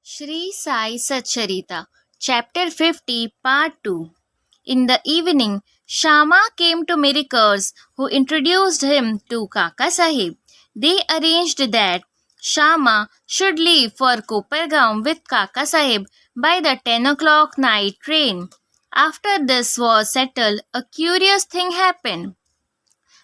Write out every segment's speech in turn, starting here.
Shri Sai Satcharita, Chapter 50, Part 2. In the evening, Shama came to Mirikers, who introduced him to Kaka Sahib. They arranged that Shama should leave for Kopargaon with Kaka Sahib by the 10 o'clock night train. After this was settled, a curious thing happened.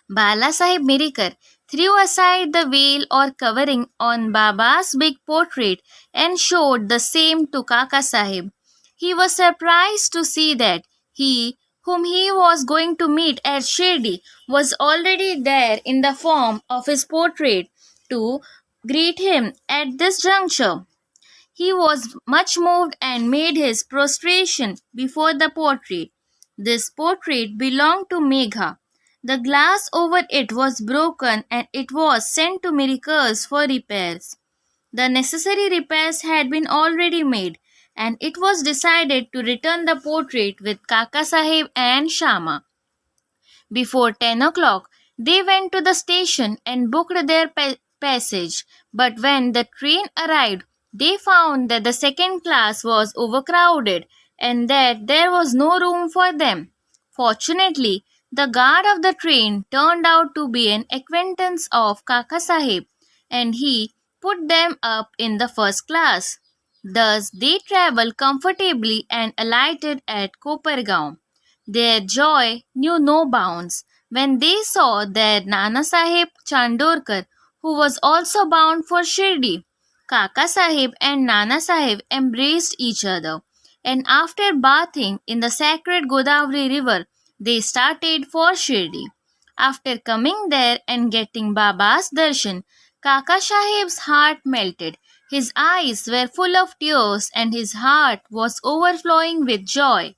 Bala Sahib Mirikar threw aside the veil or covering on Baba's big portrait and showed the same to Kaka Sahib. He was surprised to see that he, whom he was going to meet at Shirdi, was already there in the form of his portrait to greet him at this juncture. He was much moved and made his prostration before the portrait. This portrait belonged to Megha. The glass over it was broken and it was sent to Mirikers for repairs. The necessary repairs had been already made, and it was decided to return the portrait with Kaka Sahib and Shama. Before 10 o'clock, they went to the station and booked their passage. But when the train arrived, they found that the second class was overcrowded and that there was no room for them. Fortunately, the guard of the train turned out to be an acquaintance of Kaka Sahib, and he put them up in the first class. Thus, they travelled comfortably and alighted at Kopargaon. Their joy knew no bounds when they saw their Nana Sahib Chandorkar, who was also bound for Shirdi. Kaka Sahib and Nana Sahib embraced each other, and after bathing in the sacred Godavari river, they started for Shirdi. After coming there and getting Baba's darshan, Kaka Sahib's heart melted. His eyes were full of tears and his heart was overflowing with joy.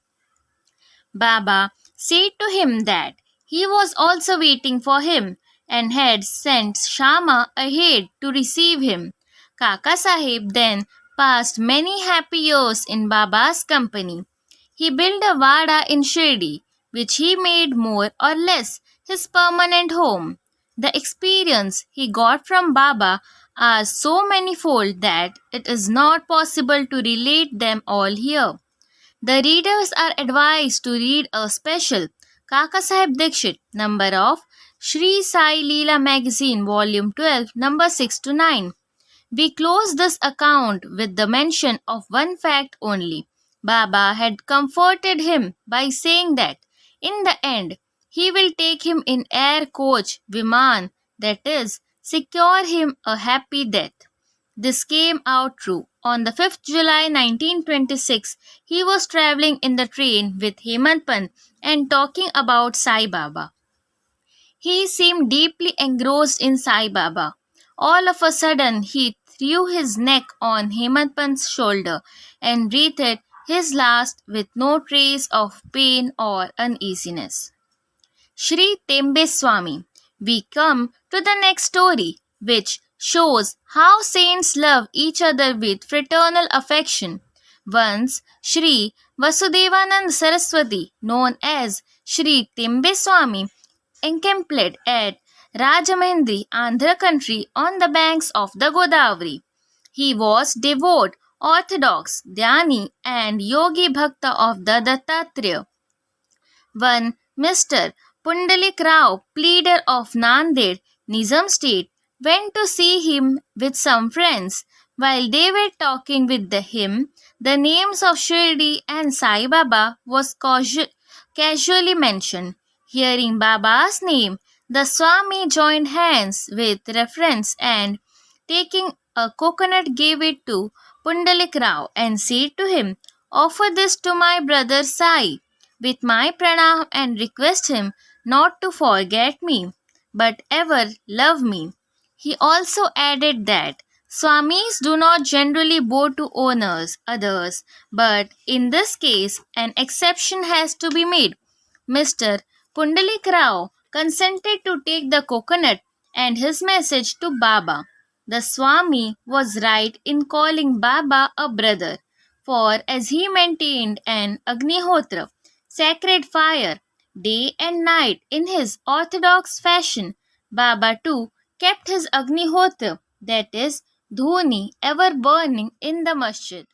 Baba said to him that he was also waiting for him and had sent Shama ahead to receive him. Kaka Sahib then passed many happy years in Baba's company. He built a vada in Shirdi, which he made more or less his permanent home. The experience he got from Baba are so manifold that it is not possible to relate them all here. The readers are advised to read a special Kaka Sahib Dikshit number of Shri Sai Leela magazine volume 12 number 6 to 9. We close this account with the mention of one fact only. Baba had comforted him by saying that in the end he will take him in air coach Viman, that is, secure him a happy death. This came out true. On the 5th July 1926, he was traveling in the train with Hemant Pant and talking about Sai Baba. He seemed deeply engrossed in Sai Baba. All of a sudden, he threw his neck on Hemant Pant's shoulder and breathed his last with no trace of pain or uneasiness. Shri Tembe Swami. We come to the next story, which shows how saints love each other with fraternal affection. Once, Shri Vasudevanand Saraswati, known as Shri Tembe Swami, encamped at Rajamahindri, Andhra country on the banks of the Godavari. He was devout, orthodox, dhyani and yogi bhakta of the Dattatreya. One Mr. Pundalik Rao, pleader of Nanded, Nizam state, went to see him with some friends. While they were talking with him, the names of Shirdi and Sai Baba was casually mentioned. Hearing Baba's name, the Swami joined hands with reverence and, taking a coconut, gave it to Pundalik Rao and said to him, "Offer this to my brother Sai with my pranam and request him not to forget me, but ever love me." He also added that Swamis do not generally bow to others, but in this case an exception has to be made. Mr. Pundalik Rao consented to take the coconut and his message to Baba. The Swami was right in calling Baba a brother, for as he maintained an Agnihotra, sacred fire, day and night in his orthodox fashion, Baba too kept his Agnihotra, that is, dhoni ever burning in the masjid.